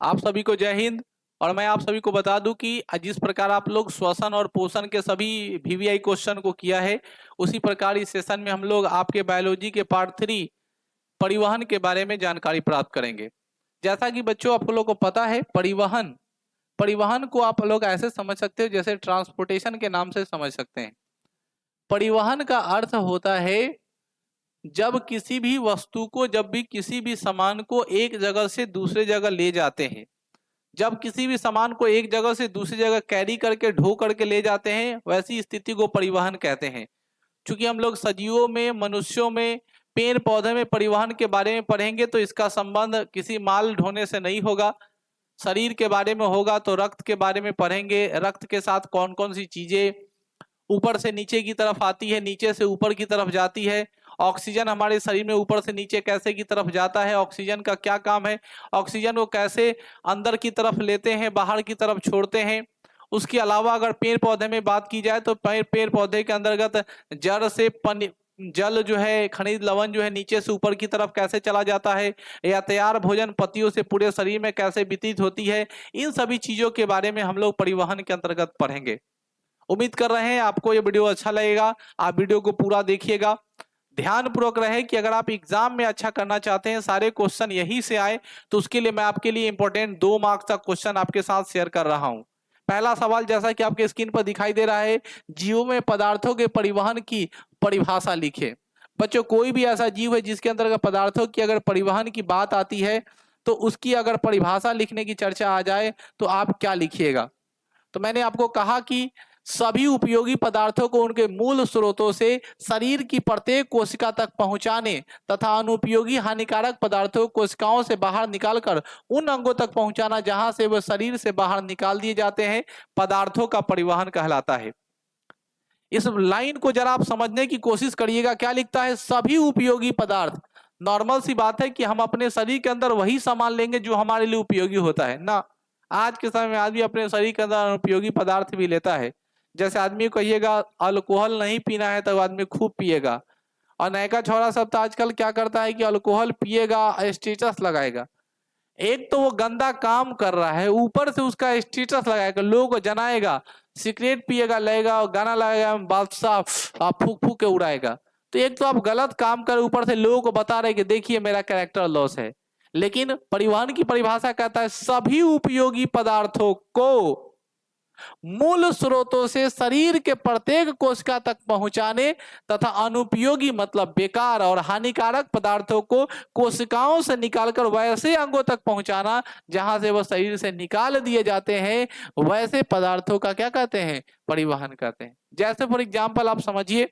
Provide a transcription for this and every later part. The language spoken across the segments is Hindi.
आप सभी को जय हिंद। और मैं आप सभी को बता दूं कि जिस प्रकार आप लोग श्वसन और पोषण के सभी वीवीआई क्वेश्चन को किया है, उसी प्रकार इस सेशन में हम लोग आपके बायोलॉजी के पार्ट 3 परिवहन के बारे में जानकारी प्राप्त करेंगे। जैसा कि बच्चों आप लोगों को पता है, परिवहन परिवहन को आप लोग ऐसे समझ सकते हो जैसे ट्रांसपोर्टेशन के नाम से समझ सकते हैं। परिवहन का अर्थ होता है जब किसी भी वस्तु को, जब भी किसी भी सामान को एक जगह से दूसरे जगह ले जाते हैं, जब किसी भी सामान को एक जगह से दूसरी जगह कैरी करके ढो करके ले जाते हैं, वैसी स्थिति को परिवहन कहते हैं। क्योंकि हम लोग सजीवों में, मनुष्यों में, पेड़ पौधे में परिवहन के बारे में पढ़ेंगे तो इसका संबंध किसी माल ढोने से नहीं होगा। शरीर के बारे में होगा तो रक्त के बारे में पढ़ेंगे, रक्त के साथ कौन कौन सी चीजें ऊपर से नीचे की तरफ आती है, नीचे से ऊपर की तरफ जाती है। ऑक्सीजन हमारे शरीर में ऊपर से नीचे कैसे की तरफ जाता है, ऑक्सीजन का क्या काम है, ऑक्सीजन को कैसे अंदर की तरफ लेते हैं, बाहर की तरफ छोड़ते हैं। उसके अलावा अगर पेड़ पौधे में बात की जाए तो पेड़ पौधे के अंतर्गत जड़ से जल जो है, खनिज लवण जो है, नीचे से ऊपर की तरफ कैसे चला जाता है, या तैयार भोजन पत्तियों से पूरे शरीर में कैसे वितरित होती है। इन सभी चीजों के बारे में हम लोग परिवहन के अंतर्गत पढ़ेंगे। उम्मीद कर रहे हैं आपको ये वीडियो अच्छा लगेगा। आप वीडियो को पूरा देखिएगा, ध्यान पूर्वक रहे कि अगर आप एग्जाम में अच्छा करना चाहते हैं, सारे क्वेश्चन यहीं से आए, तो उसके लिए मैं आपके लिए इंपॉर्टेंट 2 मार्क्स का क्वेश्चन आपके साथ शेयर कर रहा हूं। पहला सवाल जैसा कि आपके स्क्रीन पर दिखाई दे रहा है, जीवों में पदार्थों के परिवहन की परिभाषा लिखे। बच्चों, कोई भी ऐसा जीव है जिसके अंतर्गत पदार्थों की अगर परिवहन की बात आती है तो उसकी अगर परिभाषा लिखने की चर्चा आ जाए तो आप क्या लिखिएगा। तो मैंने आपको कहा कि सभी उपयोगी पदार्थों को उनके मूल स्रोतों से शरीर की प्रत्येक कोशिका तक पहुंचाने तथा अनुपयोगी हानिकारक पदार्थों को कोशिकाओं से बाहर निकालकर उन अंगों तक पहुंचाना जहां से वह शरीर से बाहर निकाल दिए जाते हैं, पदार्थों का परिवहन कहलाता है। इस लाइन को जरा आप समझने की कोशिश करिएगा, क्या लिखता है, सभी उपयोगी पदार्थ। नॉर्मल सी बात है कि हम अपने शरीर के अंदर वही सामान लेंगे जो हमारे लिए उपयोगी होता है ना। आज के समय में आदमी अपने शरीर के अंदर अनुपयोगी पदार्थ भी लेता है। जैसे आदमी को कहिएगा अल्कोहल नहीं पीना है तो आदमी खूब पिएगा, और नयका छोरा सब तो आजकल क्या करता है कि अल्कोहल पिएगा, स्टेटस लगाएगा। एक तो वो गंदा काम कर रहा है, ऊपर से उसका स्टेटस लगाएगा, लोगों को जनाएगा, सिगरेट पिएगा, लेगा और गाना लगाएगा, बादशाह फूक फूक के उड़ाएगा। तो एक तो आप गलत काम कर, ऊपर से लोगों को बता रहे कि देखिए मेरा कैरेक्टर लॉस है। लेकिन परिवहन की परिभाषा कहता है सभी उपयोगी पदार्थों को मूल स्रोतों से शरीर के प्रत्येक कोशिका तक पहुंचाने तथा अनुपयोगी मतलब बेकार और हानिकारक पदार्थों को कोशिकाओं से निकालकर वैसे अंगों तक पहुंचाना जहां से वह शरीर से निकाल दिए जाते हैं, वैसे पदार्थों का क्या कहते हैं, परिवहन कहते हैं। जैसे फॉर एग्जाम्पल आप समझिए,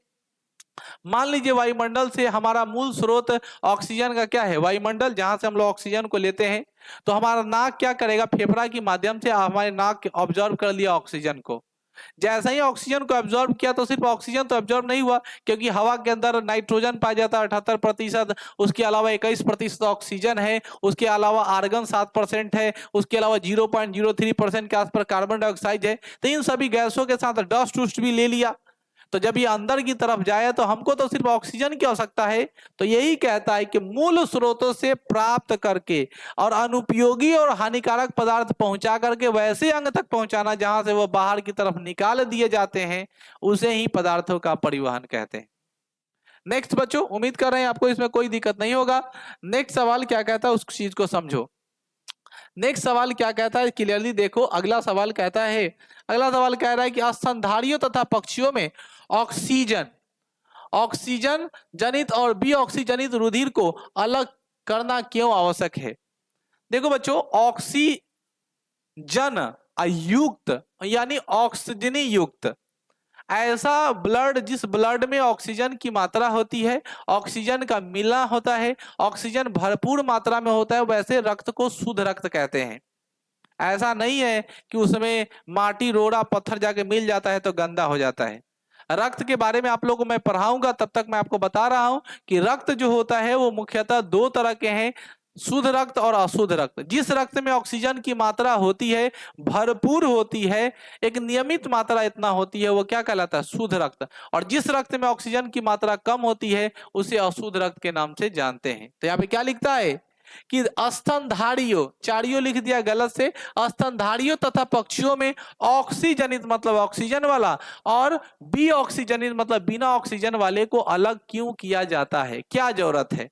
मान लीजिए वायुमंडल से हमारा मूल स्रोत ऑक्सीजन का क्या है, वायुमंडल, जहां से हम लोग ऑक्सीजन को लेते हैं। तो हमारा नाक क्या करेगा, फेफड़ा के माध्यम से हमारे नाक ऑब्जर्व कर लिया ऑक्सीजन को। जैसे ही ऑक्सीजन को एब्जॉर्ब किया तो सिर्फ ऑक्सीजन तो एब्जॉर्ब नहीं हुआ, क्योंकि हवा के अंदर नाइट्रोजन पाया जाता है 78%, उसके अलावा 21% ऑक्सीजन है, उसके अलावा आर्गन 7% है, उसके अलावा 0.03% के आसपास कार्बन डाइऑक्साइड है। तो इन सभी गैसों के साथ डस्ट उस्ट भी ले लिया। तो जब ये अंदर की तरफ जाए तो हमको तो सिर्फ ऑक्सीजन की आवश्यकता है। तो यही कहता है कि मूल स्रोतों से प्राप्त करके और अनुपयोगी और हानिकारक पदार्थ पहुंचा करके वैसे अंग तक पहुंचाना जहां से वो बाहर की तरफ निकाल दिए जाते हैं, उसे ही पदार्थों का परिवहन कहते हैं। नेक्स्ट बच्चों, उम्मीद कर रहे हैं आपको इसमें कोई दिक्कत नहीं होगा। नेक्स्ट सवाल क्या कहता है उस चीज को समझो। नेक्स्ट सवाल क्या कहता है, क्लियरली देखो। अगला सवाल कहता है, अगला सवाल कह रहा है कि स्तनधारियों तथा पक्षियों में ऑक्सीजन ऑक्सीजन जनित और बी ऑक्सीजनित रुधिर को अलग करना क्यों आवश्यक है। देखो बच्चों, ऑक्सीजन युक्त यानी ऑक्सीजनी युक्त ऐसा ब्लड, जिस ब्लड में ऑक्सीजन की मात्रा होती है, ऑक्सीजन का मिलना होता है, ऑक्सीजन भरपूर मात्रा में होता है, वैसे रक्त को शुद्ध रक्त कहते हैं। ऐसा नहीं है कि उसमें माटी रोड़ा पत्थर जाके मिल जाता है तो गंदा हो जाता है। रक्त के बारे में आप लोगों को मैं पढ़ाऊंगा, तब तक मैं आपको बता रहा हूं कि रक्त जो होता है वो मुख्यतः 2 तरह के हैं, शुद्ध रक्त और अशुद्ध रक्त। जिस रक्त में ऑक्सीजन की मात्रा होती है, भरपूर होती है, एक नियमित मात्रा इतना होती है, वो क्या कहलाता है, शुद्ध रक्त। और जिस रक्त में ऑक्सीजन की मात्रा कम होती है उसे अशुद्ध रक्त के नाम से जानते हैं। तो यहाँ पे क्या लिखता है कि स्तनधारियों, चारियों लिख दिया गलत से, स्तनधारियों तथा पक्षियों में ऑक्सीजनित मतलब ऑक्सीजन वाला और बी ऑक्सीजनित मतलब बिना ऑक्सीजन वाले को अलग क्यों किया जाता है, क्या जरूरत है।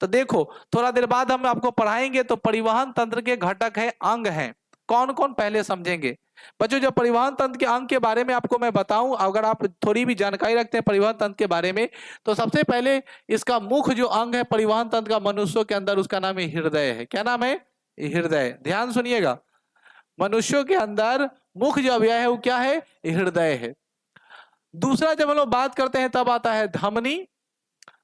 तो देखो थोड़ा देर बाद हम आपको पढ़ाएंगे। तो परिवहन तंत्र के घटक है, अंग हैं, कौन कौन पहले समझेंगे। बच्चों जब परिवहन तंत्र के अंग के बारे में आपको मैं बताऊं, अगर आप थोड़ी भी जानकारी रखते हैं परिवहन तंत्र के बारे में, तो सबसे पहले इसका मुख्य जो अंग है परिवहन तंत्र का मनुष्यों के अंदर, उसका नाम है हृदय है। क्या नाम है, हृदय। ध्यान सुनिएगा, मनुष्यों के अंदर मुख्य जो अवयव है वो क्या है, हृदय है। दूसरा जब हम लोग बात करते हैं तब आता है धमनी।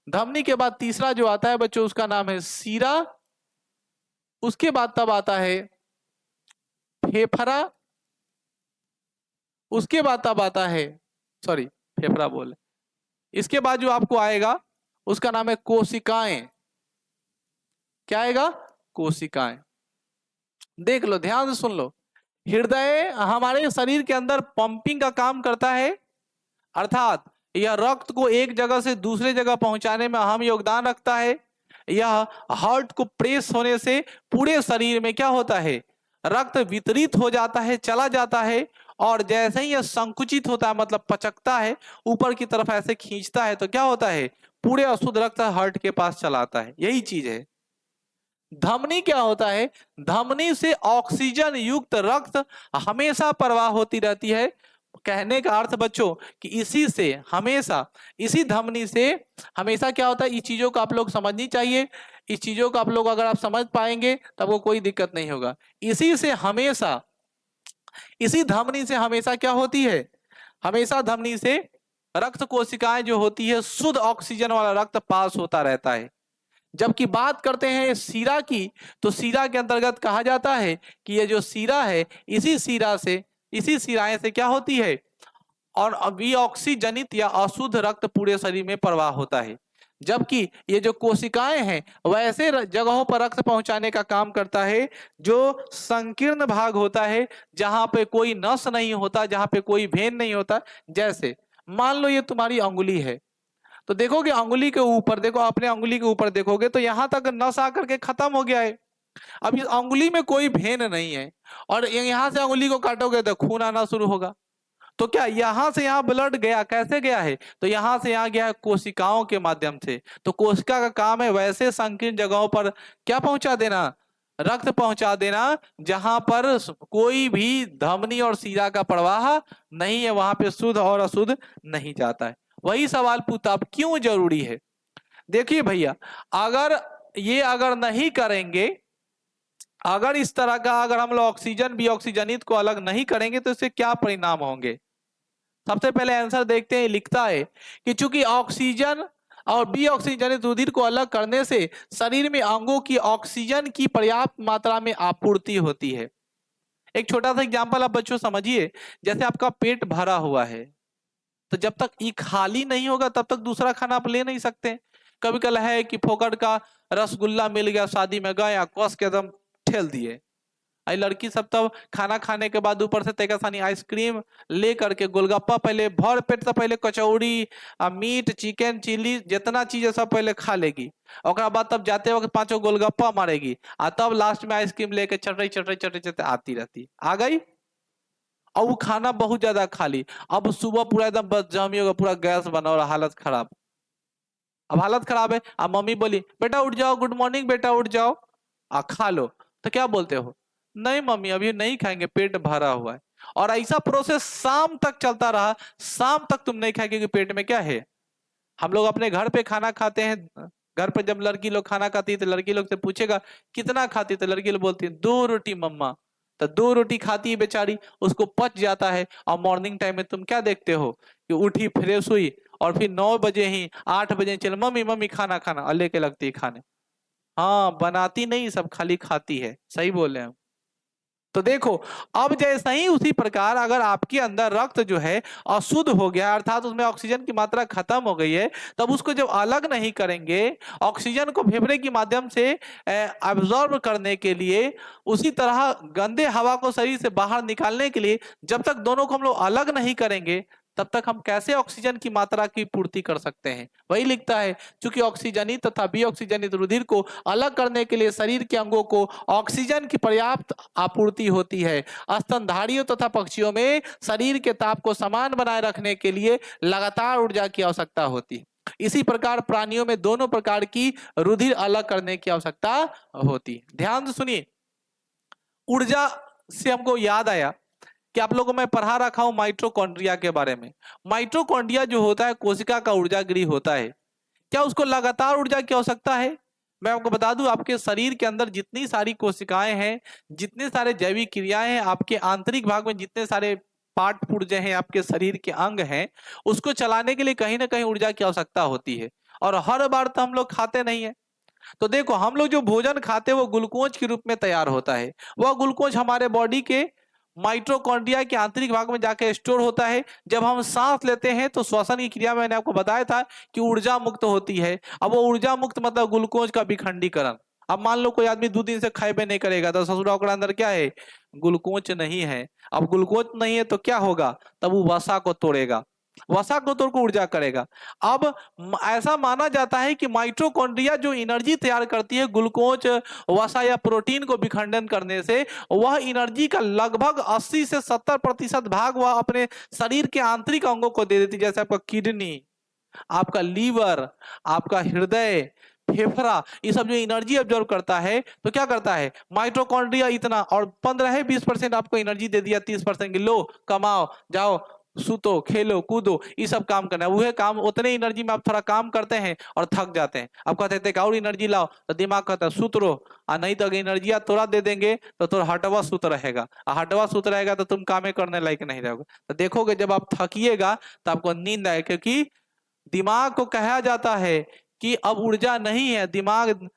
धमनी के बाद तीसरा जो आता है बच्चों उसका नाम है सीरा। उसके बाद तब आता है फेफड़ा। उसके बाद तब आता है, सॉरी फेफड़ा बोले, इसके बाद जो आपको आएगा उसका नाम है कोशिकाएं। क्या आएगा, कोशिकाएं। देख लो, ध्यान से सुन लो। हृदय हमारे शरीर के अंदर पंपिंग का काम करता है, अर्थात यह रक्त को एक जगह से दूसरे जगह पहुंचाने में अहम योगदान रखता है। यह हार्ट को प्रेस होने से पूरे शरीर में क्या होता है, रक्त वितरित हो जाता है, चला जाता है, और जैसे ही यह संकुचित होता है मतलब पचकता है, ऊपर की तरफ ऐसे खींचता है, तो क्या होता है, पूरे अशुद्ध रक्त हार्ट के पास चलाता है। यही चीज है। धमनी क्या होता है, धमनी से ऑक्सीजन युक्त रक्त हमेशा प्रवाह होती रहती है। कहने का अर्थ बच्चों कि इसी से हमेशा, इसी धमनी से हमेशा क्या होता है, इस चीजों को आप लोग समझनी चाहिए। इस चीजों को आप लोग अगर आप समझ पाएंगे तब वो कोई दिक्कत नहीं होगा। इसी से हमेशा, इसी धमनी से हमेशा क्या होती है, हमेशा धमनी से रक्त कोशिकाएं जो होती है शुद्ध ऑक्सीजन वाला रक्त पास होता रहता है। जबकि बात करते हैं सीरा की, तो सीरा के अंतर्गत कहा जाता है कि ये जो सीरा है, इसी सीरा से, इसी सिराएं से क्या होती है, और अविऑक्सीजनित या अशुद्ध रक्त पूरे शरीर में प्रवाह होता है। जबकि ये जो कोशिकाएं हैं वैसे जगहों पर रक्त पहुंचाने का काम करता है जो संकीर्ण भाग होता है, जहां पे कोई नस नहीं होता, जहां पे कोई वेन नहीं होता। जैसे मान लो ये तुम्हारी अंगुली है, तो देखोगे अंगुली के ऊपर, देखो अपने अंगुली के ऊपर देखोगे तो यहां तक नस आकर के खत्म हो गया है। अब इस अंगुली में कोई भेन नहीं है, और यहां से अंगुली को काटोगे तो खून आना शुरू होगा। तो क्या यहां से यहां ब्लड गया, कैसे गया है, तो यहां से यहां गया है कोशिकाओं के माध्यम से। तो कोशिका का काम है वैसे संकीर्ण जगहों पर क्या पहुंचा देना, रक्त पहुंचा देना, जहां पर कोई भी धमनी और सीरा का प्रवाह नहीं है, वहां पे शुद्ध और अशुद्ध नहीं जाता है। वही सवाल पूछता, अब क्यों जरूरी है। देखिए भैया, अगर ये अगर नहीं करेंगे, अगर इस तरह का अगर हम लोग ऑक्सीजन भी ऑक्सीजनित को अलग नहीं करेंगे तो इससे क्या परिणाम होंगे। सबसे पहले आंसर देखते हैं, लिखता है कि चूंकि ऑक्सीजन और बी ऑक्सीजनित रुधिर को अलग करने से शरीर में अंगों की ऑक्सीजन की पर्याप्त मात्रा में आपूर्ति होती है। एक छोटा सा एग्जांपल आप बच्चों समझिए, जैसे आपका पेट भरा हुआ है, तो जब तक ये खाली नहीं होगा तब तक दूसरा खाना आप ले नहीं सकते। कभी कल है कि फोकट का रसगुल्ला मिल गया, शादी में गए, कस के एकदम ठेल दिए। आई लड़की सब तब खाना खाने के बाद ऊपर से तैका सानी आइसक्रीम ले करके, गोलगप्पा पहले भर पेट से पहले कचौड़ी, मीट, चिकन, चिली, जितना चीज है सब पहले खा लेगी, और बाद तब जाते वक्त 5 गोलगप्पा मारेगी, और तब लास्ट में आइसक्रीम लेके चटई चटई चटई चटई आती रहती, आ गई। और वो खाना बहुत ज्यादा खा ली, अब सुबह पूरा एकदम बदजामी होगा, पूरा गैस बना और हालत खराब। अब हालत खराब है, अब मम्मी बोली बेटा उठ जाओ, गुड मॉर्निंग बेटा उठ जाओ, खा लो। तो क्या बोलते हो, नहीं मम्मी अभी नहीं खाएंगे, पेट भरा हुआ है। और ऐसा प्रोसेस शाम तक चलता रहा, शाम तक तुम नहीं खाए क्योंकि पेट में क्या है। हम लोग अपने घर पे खाना खाते हैं, घर पे जब लड़की लोग खाना खाती है तो लड़की लोग से पूछेगा कितना खाती है, तो लड़की लोग बोलती है 2 रोटी मम्मा। तो 2 रोटी खाती है बेचारी, उसको पच जाता है, और मॉर्निंग टाइम में तुम क्या देखते हो कि उठी, फ्रेश हुई, और फिर 9 बजे ही 8 बजे चल मम्मी मम्मी खाना खाना, और लेके लगती है खाने। हाँ बनाती नहीं, सब खाली खाती है। सही बोले हम। तो देखो, अब जैसा ही उसी प्रकार अगर आपके अंदर रक्त जो है अशुद्ध हो गया, अर्थात उसमें ऑक्सीजन की मात्रा खत्म हो गई है, तब उसको जब अलग नहीं करेंगे, ऑक्सीजन को फेफड़े के माध्यम से एब्जॉर्ब करने के लिए, उसी तरह गंदे हवा को शरीर से बाहर निकालने के लिए, जब तक दोनों को हम लोग अलग नहीं करेंगे तब तक हम कैसे ऑक्सीजन की मात्रा की पूर्ति कर सकते हैं? वही लिखता है, चूंकि ऑक्सीजनित तथा विऑक्सीजनित रुधिर को अलग करने के लिए शरीर के अंगों को ऑक्सीजन की पर्याप्त आपूर्ति होती है। स्तनधारियों तथा पक्षियों में शरीर के ताप को समान बनाए रखने के लिए लगातार ऊर्जा की आवश्यकता होती है। इसी प्रकार प्राणियों में दोनों प्रकार की रुधिर अलग करने की आवश्यकता होती है। ध्यान से सुनिए, ऊर्जा से हमको याद आया कि आप लोगों को मैं पढ़ा रखा हूं माइटोकॉन्ड्रिया के बारे में। माइटोकॉन्ड्रिया जो होता है कोशिका का ऊर्जा गृह होता है। क्या उसको लगातार ऊर्जा की आवश्यकता है? मैं आपको बता दूं, आपके शरीर के अंदर जितनी सारी कोशिकाएं हैं, जितने सारे जैविक क्रियाएं हैं, आपके आंतरिक भाग में जितने सारे पार्ट पुर्जे हैं, आपके शरीर के अंग हैं, उसको चलाने के लिए कहीं ना कहीं ऊर्जा की आवश्यकता होती है। और हर बार तो हम लोग खाते नहीं है। तो देखो, हम लोग जो भोजन खाते हैं वो ग्लूकोज के रूप में तैयार होता है। वह ग्लूकोज हमारे बॉडी के माइटोकॉन्ड्रिया के आंतरिक भाग में जाके स्टोर होता है। जब हम सांस लेते हैं तो श्वसन की क्रिया में मैंने आपको बताया था कि ऊर्जा मुक्त होती है। अब वो ऊर्जा मुक्त मतलब ग्लूकोज का विखंडीकरण। अब मान लो कोई आदमी 2 दिन से खाए नहीं करेगा तो ससुरा के अंदर क्या है? ग्लूकोज नहीं है। अब ग्लूकोज नहीं है तो क्या होगा? तब वो वसा को तोड़ेगा, वसा को तोड़ को ऊर्जा करेगा। अब ऐसा माना जाता है कि माइटोकॉन्ड्रिया जो एनर्जी तैयार करती है ग्लूकोज, वसा या प्रोटीन को विखंडन करने से, वह एनर्जी का लगभग 80 से 70% भाग वह अपने शरीर के आंतरिक अंगों को दे देती है। जैसे आपका किडनी, आपका लीवर, आपका हृदय, फेफड़ा, ये सब जो एनर्जी ऑब्जर्व करता है तो क्या करता है माइटोकॉन्ड्रिया इतना, और 15-20% आपको एनर्जी दे दिया, 30% की लो कमाओ, जाओ सूतो, खेलो, कूदो, ये सब काम करना है। वह काम उतने एनर्जी में आप थोड़ा काम करते हैं और थक जाते हैं। आप कहते हैं और एनर्जी लाओ तो दिमाग कहता है सूत रहो, और नहीं तो अगर एनर्जी थोड़ा दे देंगे तो थोड़ा हटवा सूत रहेगा, और हटवा सूत रहेगा तो तुम कामें करने लायक नहीं रहोगे। तो देखोगे जब आप थकिएगा तो आपको नींद आए, क्योंकि दिमाग को कहा जाता है कि अब ऊर्जा नहीं है। दिमाग,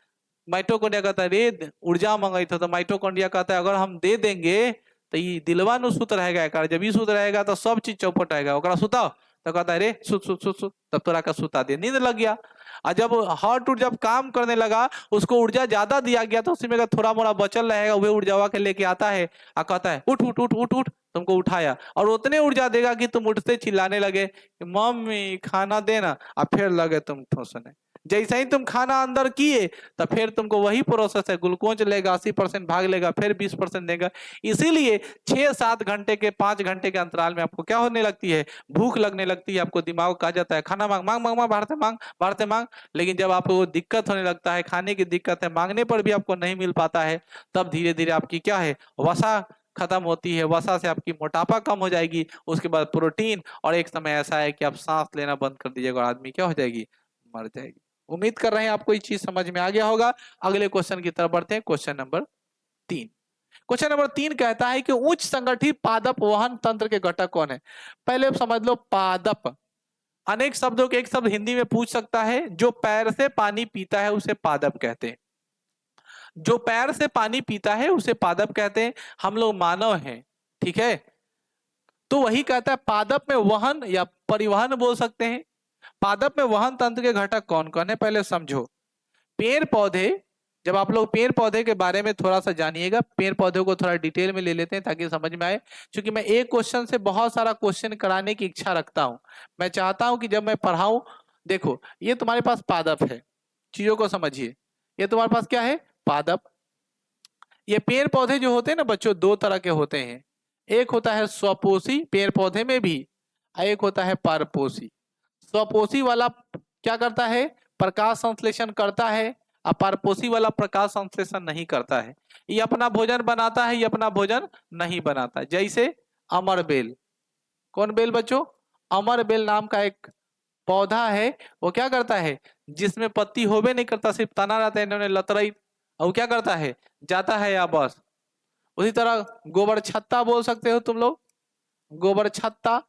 माइटोकॉन्ड्रिया कहता है रे ऊर्जा मंगाई तो माइटोकॉन्ड्रिया कहता है अगर हम दे देंगे तो ये दिलवा नु सुत रहेगा, एक जब ये सुत रहेगा तो सब चीज चौपट आएगा। ओकरा सुताओ तो कहता है रे सुत सुत सुत सुत, तब तोरा का सुता दिया, नींद लग गया। और जब हार्ट जब काम करने लगा, उसको ऊर्जा ज्यादा दिया गया तो उसी में थोड़ा मोड़ा बचल रहेगा, वह ऊर्जा के लेके आता है और कहता है उठ उठ उठ उठ उठ, तुमको उठाया, और उतने ऊर्जा देगा कि तुम उठते चिल्लाने लगे कि मम्मी खाना देना, और फिर लगे तुम ठोसने। जैसे ही तुम खाना अंदर किए तो फिर तुमको वही प्रोसेस है, ग्लूकोज लेगा, 80% भाग लेगा, फिर 20% देगा। इसीलिए 6-7 घंटे के 5 घंटे के अंतराल में आपको क्या होने लगती है? भूख लगने लगती है। आपको दिमाग कहा जाता है खाना मांग मांग मांग मांग, बाहर से मांग, बाहर से मांग। लेकिन जब आपको दिक्कत होने लगता है, खाने की दिक्कत है, मांगने पर भी आपको नहीं मिल पाता है, तब धीरे धीरे आपकी क्या है? वसा खत्म होती है। वसा से आपकी मोटापा कम हो जाएगी, उसके बाद प्रोटीन, और एक समय ऐसा है कि आप सांस लेना बंद कर दीजिएगा और आदमी क्या हो जाएगी? मर जाएगी। उम्मीद कर रहे हैं आपको ये चीज समझ में आ गया होगा। अगले क्वेश्चन की तरफ बढ़ते हैं। Question number 3। क्वेश्चन नंबर 3 कहता है कि उच्च संगठित पादप वहन तंत्र के घटक कौन है? पहले समझ लो, पादप अनेक शब्दों के एक शब्द हिंदी में पूछ सकता है। जो पैर से पानी पीता है उसे पादप कहते हैं। जो पैर से पानी पीता है उसे पादप कहते हैं। हम लोग मानव हैं, ठीक है? तो वही कहता है पादप में वहन या परिवहन बोल सकते हैं। पादप में वहन तंत्र के घटक कौन कौन है पहले समझो। पेड़ पौधे, जब आप लोग पेड़ पौधे के बारे में थोड़ा सा जानिएगा, पेड़ पौधे को थोड़ा डिटेल में ले लेते हैं ताकि समझ में आए। क्योंकि मैं एक क्वेश्चन से बहुत सारा क्वेश्चन कराने की इच्छा रखता हूं। मैं चाहता हूं कि जब मैं पढ़ाऊं, देखो ये तुम्हारे पास पादप है, चीजों को समझिए। ये तुम्हारे पास क्या है? पादप। ये पेड़ पौधे जो होते हैं ना बच्चों, 2 तरह के होते हैं। एक होता है स्वपोषी पेड़ पौधे में भी, एक होता है परपोषी। स्वपोषी वाला क्या करता है? प्रकाश संश्लेषण करता है। और परपोषी वाला प्रकाश संश्लेषण नहीं करता है। ये अपना भोजन बनाता है, ये अपना भोजन नहीं बनाता। जैसे अमर बेल। कौन बेल बच्चों? अमर बेल नाम का एक पौधा है। वो क्या करता है? जिसमें पत्ती होवे नहीं करता, सिर्फ तना रहता है, इन्होंने लतरई, और क्या करता है? जाता है या बस। उसी तरह गोबर छत्ता बोल सकते हो तुम लोग, गोबर छत्ता,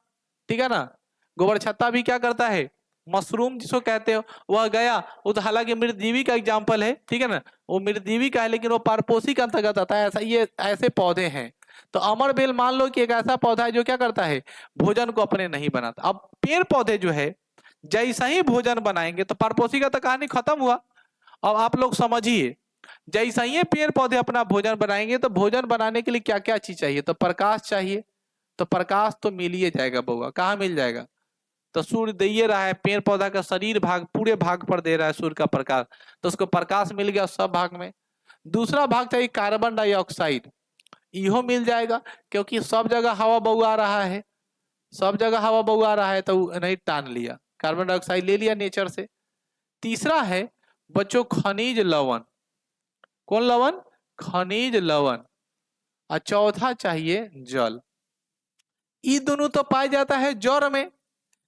ठीक है ना? गोबर छत्ता भी क्या करता है? मशरूम जिसको कहते हो, वह गया, वो तो हालांकि मृतजीवी का एग्जाम्पल है, ठीक है ना? वो मृतजीवी का है लेकिन वो परपोषी के अंतर्गत आता है। ऐसा ये ऐसे पौधे हैं। तो अमर बेल मान लो कि एक ऐसा पौधा है जो क्या करता है? भोजन को अपने नहीं बनाता। अब पेड़ पौधे जो है जैसा ही भोजन बनाएंगे, तो परपोषी का तो कहानी खत्म हुआ। अब आप लोग समझिए, जैसा ही पेड़ पौधे अपना भोजन बनाएंगे तो भोजन बनाने के लिए क्या क्या चीज चाहिए? तो प्रकाश चाहिए, तो प्रकाश तो मिल ही जाएगा बउआ। कहाँ मिल जाएगा? तो सूर्य दे ही रहा है, पेड़ पौधा का शरीर भाग पूरे भाग पर दे रहा है सूर्य का प्रकाश, तो उसको प्रकाश मिल गया सब भाग में। दूसरा भाग चाहिए कार्बन डाइऑक्साइड, इहो मिल जाएगा क्योंकि सब जगह हवा बउआ रहा है, सब जगह हवा बउआ रहा है तो नहीं टान लिया, कार्बन डाइऑक्साइड ले लिया नेचर से। तीसरा है बच्चों खनिज लवण। कौन लवण? खनिज लवण। और चौथा चाहिए जल। ये दोनों तो पाया जाता है जड़ में,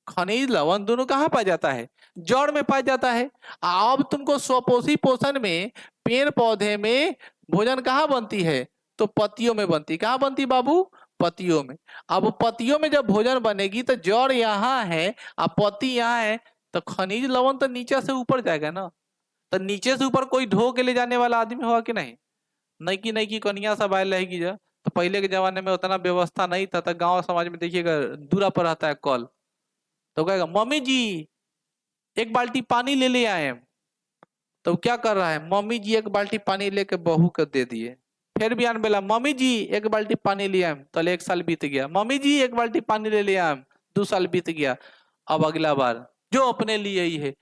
खनिज लवण दोनों कहाँ पाया जाता है? जड़ में पाया जाता है। अब तुमको स्वपोषी पोषण में पेड़ पौधे में भोजन कहाँ बनती है? तो पत्तियों में बनती। कहाँ बनती बाबू? पत्तियों में। अब पत्तियों में जब भोजन बनेगी तो जड़ यहाँ है और पत्ती यहाँ है, तो खनिज लवण तो नीचे से ऊपर जाएगा ना। तो नीचे से ऊपर कोई ढो के ले जाने वाला आदमी होगा कि नहीं? नई की कन्या सब आए रहेगी जा। तो पहले के जमाने में उतना व्यवस्था नहीं था, तो गांव समाज में देखिएगा दूरा पर रहता है कल, तो कहेगा मम्मी जी एक बाल्टी पानी ले आए। तो क्या कर रहा है? मम्मी जी एक बाल्टी पानी लेके बहू को दे दिए। फिर भी आन बेला मम्मी जी एक बाल्टी पानी ले आए, तो 1 साल बीत गया। मम्मी जी एक बाल्टी पानी ले आए, 2 साल बीत गया। अब अगला बार जो अपने लिए ही है,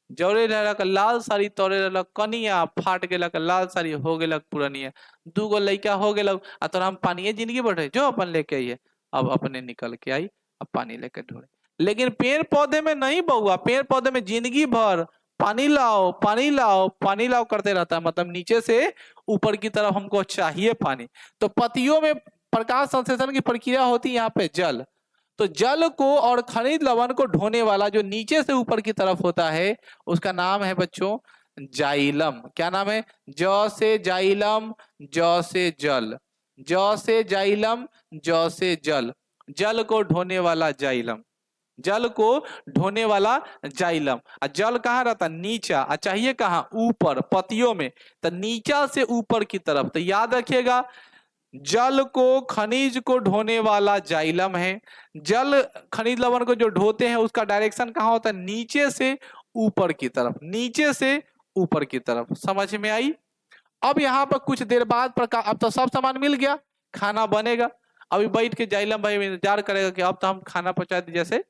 जौरे रहलक लाल साड़ी तोरे रहलक कनिया, फाट गेलक लाल साड़ी हो गेलक पुरनिया, 2 गो लड़का हो गेलक आ तोरा हम पानी जिंदगी बढ़े जो अपन लेके आई है। अब अपने निकल के आई, अब पानी लेके ढोड़े। लेकिन पेड़ पौधे में नहीं बउआ, पेड़ पौधे में जिंदगी भर पानी लाओ पानी लाओ पानी लाओ करते रहता है, मतलब नीचे से ऊपर की तरफ हमको चाहिए पानी। तो पत्तियों में प्रकाश संश्लेषण की प्रक्रिया होती है यहाँ पे जल। तो जल को और खनिज लवण को ढोने वाला जो नीचे से ऊपर की तरफ होता है उसका नाम है बच्चों जाइलम। क्या नाम है? ज से जाइलम, ज से जल, ज से जाइलम, ज से जल। जल को ढोने वाला जाइलम, जल को ढोने वाला जाइलम। जल कहाँ रहता? नीचा। चाहिए कहाँ? ऊपर पतियों में। तो नीचा से ऊपर की तरफ। तो याद रखिएगा जल को खनिज को ढोने वाला जाइलम है। जल खनिज लवण को जो ढोते हैं उसका डायरेक्शन कहाँ होता है? नीचे से ऊपर की तरफ, नीचे से ऊपर की तरफ। समझ में आई? अब यहाँ पर कुछ देर बाद प्रकाश, अब तो सब सामान मिल गया, खाना बनेगा। अभी बैठ के जाइलम भाई इंतजार करेगा कि अब तो हम खाना पहुंचा दी। जैसे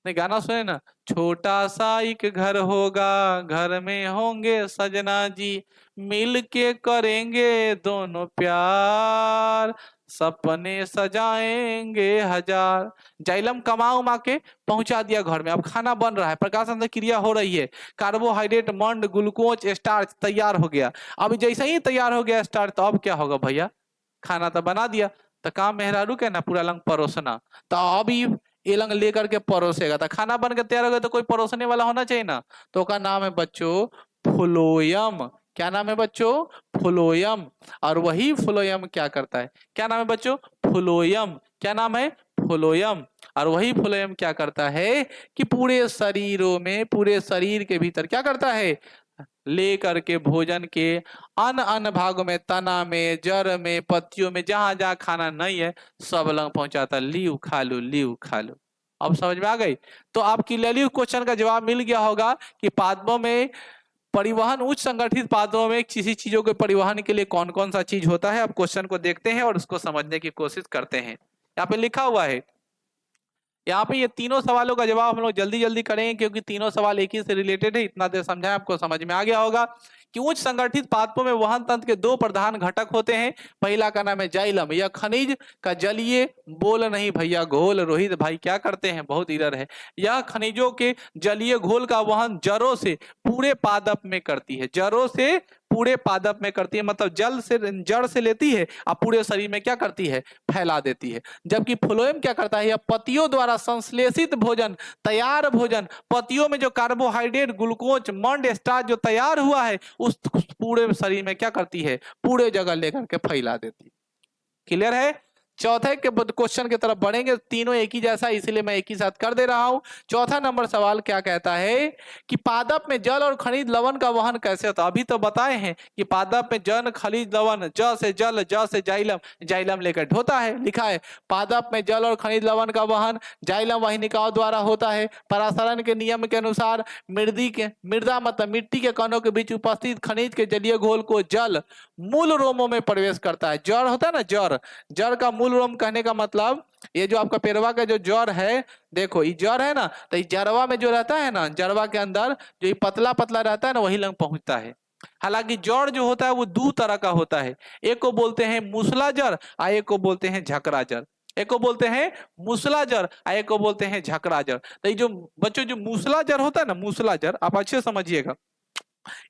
नहीं गाना सुने ना, छोटा सा एक घर होगा, घर में होंगे सजना जी, मिल के करेंगे दोनों प्यार, सपने सजाएंगे हजार। जाइलम कमा उमा के पहुंचा दिया घर में। अब खाना बन रहा है, प्रकाश अंदर क्रिया हो रही है, कार्बोहाइड्रेट मंड ग्लूकोज स्टार्च तैयार हो गया। अब जैसे ही तैयार हो गया स्टार्च, तो अब क्या होगा भैया? खाना तो बना दिया, तो काम मेहरारू के ना पूरा लंग परोसना। तो अभी ये लंग लेकर के परोसेगा, तो खाना बन के तैयार हो गया तो कोई परोसने वाला होना चाहिए ना। तो का नाम है बच्चों फ्लोयम। क्या नाम है बच्चों? फ्लोयम। और वही फ्लोयम क्या करता है? क्या नाम है बच्चों? फ्लोयम। क्या नाम है? फ्लोयम। और वही फ्लोयम क्या करता है कि पूरे शरीरों में, पूरे शरीर के भीतर क्या करता है? लेकर के भोजन के अन्य अन्य भागों में, तना में, जड़ में, पत्तियों में, जहां जहां खाना नहीं है सब लंग पहुंचाता। लीव खा लो, लीव खा लो। अब समझ में आ गई? तो आपकी ललीव क्वेश्चन का जवाब मिल गया होगा कि पादपों में परिवहन, उच्च संगठित पादपों में किसी चीजों के परिवहन के लिए कौन कौन सा चीज होता है। अब क्वेश्चन को देखते हैं और उसको समझने की कोशिश करते हैं। यहाँ पे लिखा हुआ है, यहाँ पे ये तीनों सवालों का जवाब हम लोग जल्दी जल्दी करेंगे क्योंकि तीनों सवाल एक ही से रिलेटेड है। इतना देर समझाएं, आपको समझ में आ गया होगा कि उच्च संगठित पादपों में वहन तंत्र के 2 प्रधान घटक होते हैं। पहला का नाम है जाइलम, यह खनिज का जलीय, बोल नहीं भैया घोल। रोहित भाई क्या करते हैं, बहुत इधर है। यह खनिजों के जलीय घोल का वहन जड़ों से पूरे पादप में करती है, जड़ों से पूरे पादप में करती है, मतलब जल से, जड़ से लेती है और पूरे शरीर में क्या करती है? फैला देती है। जबकि फ्लोएम क्या करता है? यह पत्तियों द्वारा संश्लेषित भोजन, तैयार भोजन, पत्तियों में जो कार्बोहाइड्रेट, ग्लूकोज, मंड, स्टार्च जो तैयार हुआ है उस पूरे शरीर में क्या करती है? पूरे जगह लेकर के फैला देती है। क्लियर है? चौथे के क्वेश्चन की तरफ बढ़ेंगे। तीनों एक ही जैसा, इसलिए मैं एक ही साथ कर दे रहा हूं। चौथा नंबर सवाल क्या कहता है कि पादप में जल और खनिज लवण का वहन कैसे होता है? अभी तो बताए हैं कि पादप में जल, खनिज लवण, ज से जल, ज से जाइलम, जाइलम लेकर ढोता है। लिखा है पादप में जल और खनिज लवण का वहन जाइलम वाहिनिकाओं द्वारा होता है। परासरण के नियम के अनुसार मृदा मतलब मिट्टी के कणों के बीच उपस्थित खनिज के जलीय घोल को जल मूल रोमों में प्रवेश करता है। जड़ होता है ना, जड़, जड़ का मूल रोम कहने का मतलब ये जो आपका पेड़वा का जो जड़ है, देखो ये जड़ है ना, तो ये जड़वा में जो रहता है ना, जड़वा के अंदर जो ये पतला पतला रहता है ना, वही लंग पहुंचता है। हालांकि जड़ जो होता है वो दो तरह का होता है, एक को बोलते हैं मूसला जड़ और एक को बोलते हैं झकरा जड़। एक को बोलते हैं मूसला जड़ और एक को बोलते हैं झकरा जड़। तो ये जो बच्चों जो मूसला जड़ होता है ना, मूसला जड़ आप अच्छे समझिएगा,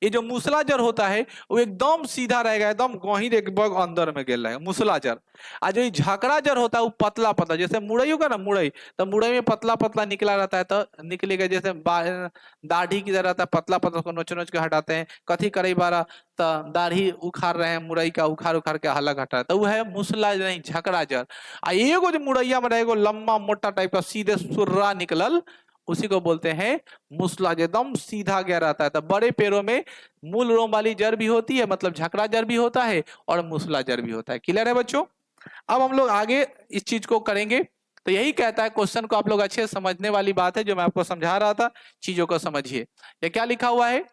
ये जो मूसला जड़ होता है वो एकदम सीधा रहेगा, एकदम गहीर एक बग अंदर में गेल रहेगा मूसला जड़। और जो झाकड़ा जड़ होता है वो पतला पतला, जैसे मुड़ई होगा ना, मुड़ई तो मुड़ई में पतला पतला निकला रहता है, तो निकलेगा जैसे दाढ़ी की तरह रहता है, पतला पतला को नोच नोच के हटाते हैं। कथी करे बारा, तो दाढ़ी उखाड़ रहे हैं, मुड़ई का उखाड़ उखाड़ के अलग हटा, तो वो है मूसला नहीं झकड़ा जड़। आ एगो जो मुड़ैया में रहेगा लंबा मोटा टाइप का सीधे सुर्रा निकलल, उसी को बोलते हैं मूसला, एकदम सीधा गया रहता है। तो बड़े पेड़ों में मूल रोम वाली जड़ भी होती है, मतलब झकड़ा जड़ भी होता है और मूसला जड़ भी होता है। क्लियर है बच्चों? अब हम लोग आगे इस चीज को करेंगे। तो यही कहता है, क्वेश्चन को आप लोग अच्छे से समझने वाली बात है जो मैं आपको समझा रहा था, चीजों को समझिए। ये क्या लिखा हुआ है,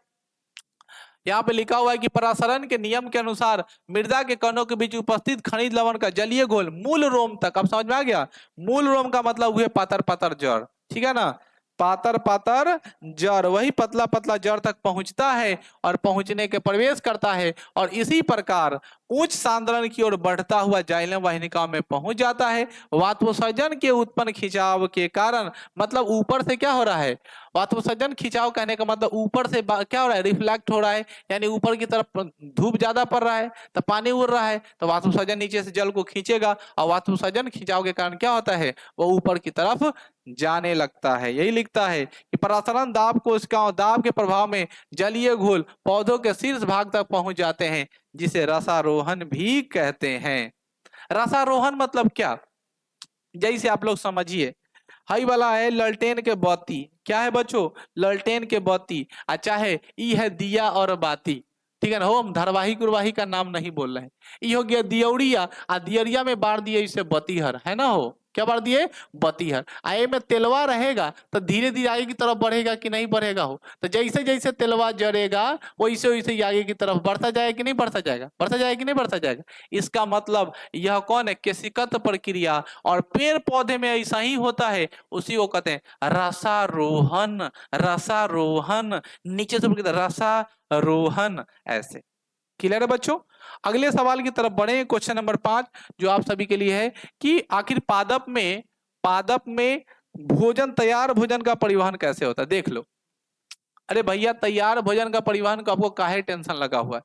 यहाँ पे लिखा हुआ है कि परासरण के नियम के अनुसार मृदा के कणों के बीच उपस्थित खनिज लवण का जलीय घोल मूल रोम तक, अब समझ में आ गया? मूल रोम का मतलब हुए पातर पातर जड़, ठीक है ना, पातर पातर जड़, वही पतला पतला जड़ तक पहुंचता है और पहुंचने के प्रवेश करता है, और इसी प्रकार उच्च सांद्रण की ओर बढ़ता हुआ जाइलम वाहिनिकाओं में पहुंच जाता है। वाष्पोत्सर्जन के उत्पन्न खिंचाव के कारण, मतलब ऊपर से क्या हो रहा है, वाष्पोत्सर्जन खिंचाव कहने का मतलब ऊपर से क्या हो रहा है, रिफ्लेक्ट हो रहा है, यानी ऊपर की तरफ धूप ज्यादा पड़ रहा है तो पानी उड़ रहा है, तो वाष्पोत्सर्जन नीचे से जल को खींचेगा, और वाष्पोत्सर्जन खिंचाव के कारण क्या होता है, वो ऊपर की तरफ जाने लगता है। यही लिखता है कि परासरण दाब को इसका दाब के प्रभाव में जलीय घोल पौधों के शीर्ष भाग तक पहुंच जाते हैं, जिसे रसारोहण भी कहते हैं। रसारोहण मतलब क्या, जैसे आप लोग समझिए, हाई वाला है ललटेन के बत्ती, क्या है बच्चों, ललटेन के बत्ती, अच्छा है ई है दिया और बाती, ठीक है ना, हो हम धारावाहिक उर्वाही का नाम नहीं बोल रहे हैं। ये हो गया दियौड़िया, आ दियरिया में बाढ़ दिए इसे बतीहर, है ना, हो क्या बाढ़ दिए, बतीहर। आए में तेलवा रहेगा तो धीरे धीरे आगे की तरफ बढ़ेगा कि नहीं बढ़ेगा, हो तो जैसे जैसे तेलवा जड़ेगा वैसे वैसे आगे की तरफ बढ़ता जाएगा कि नहीं बढ़ता जाएगा, बढ़ता जाएगा कि नहीं बढ़ता जाएगा। इसका मतलब यह कौन है, केशिकत प्रक्रिया, और पेड़ पौधे में ऐसा ही होता है, उसी को कहते हैं रसारोहण। रसारोहण नीचे से रसारोहण, ऐसे। क्लियर है बच्चों? अगले सवाल की तरफ बढ़े, क्वेश्चन नंबर 5 जो आप सभी के लिए है कि आखिर पादप में भोजन, तैयार भोजन का परिवहन कैसे होता है, देख लो। अरे भैया तैयार भोजन का परिवहन का आपको काहे टेंशन लगा हुआ है,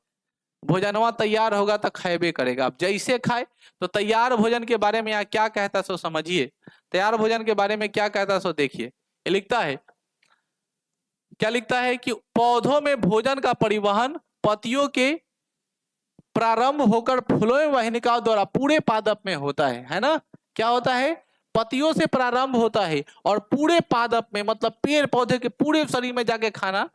भोजनवा तैयार होगा तो खाएबे करेगा, आप जैसे खाए। तो तैयार भोजन के बारे में यहाँ क्या कहता सो समझिए, तैयार भोजन के बारे में क्या कहता सो देखिए। ये लिखता है, क्या लिखता है कि पौधों में भोजन का परिवहन पत्तियों के प्रारंभ होकर फूलों एवं वाहिनिकाओं द्वारा पूरे पादप में होता है ना, क्या होता है, पत्तियों से प्रारंभ होता है और पूरे पादप में, मतलब पेड़ पौधे के पूरे शरीर में जाके खाना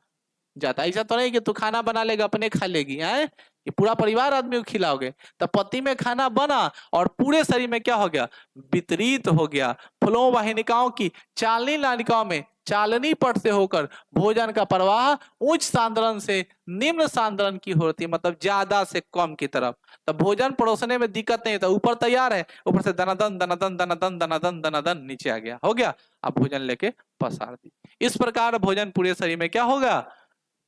जाता है। ऐसा तो नहीं कि तू खाना बना लेगा अपने खा लेगी, है ये पूरा परिवार आदमी को खिलाओगे। तो पत्ती में खाना बना और पूरे शरीर में क्या हो गया, वितरित हो गया। फूलों वाहिनिकाओं की चालनी नालिकाओं में चालनी पट से होकर भोजन का प्रवाह उच्च सांद्रण से निम्न सांद्रण की होती है, मतलब ज्यादा से कम की तरफ। तो भोजन परोसने में दिक्कत नहीं था, ऊपर तैयार है, ऊपर से दनादन दनादन दनादन दनादन दनादन नीचे आ गया, हो गया, अब भोजन लेके पसार दी। इस प्रकार भोजन पूरे शरीर में क्या होगा,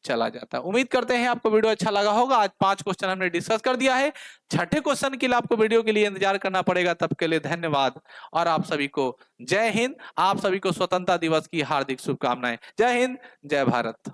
चला जाता है। उम्मीद करते हैं आपको वीडियो अच्छा लगा होगा। आज 5 क्वेश्चन हमने डिस्कस कर दिया है, छठे क्वेश्चन के लिए आपको वीडियो के लिए इंतजार करना पड़ेगा। तब के लिए धन्यवाद और आप सभी को जय हिंद। आप सभी को स्वतंत्रता दिवस की हार्दिक शुभकामनाएं। जय हिंद, जय भारत।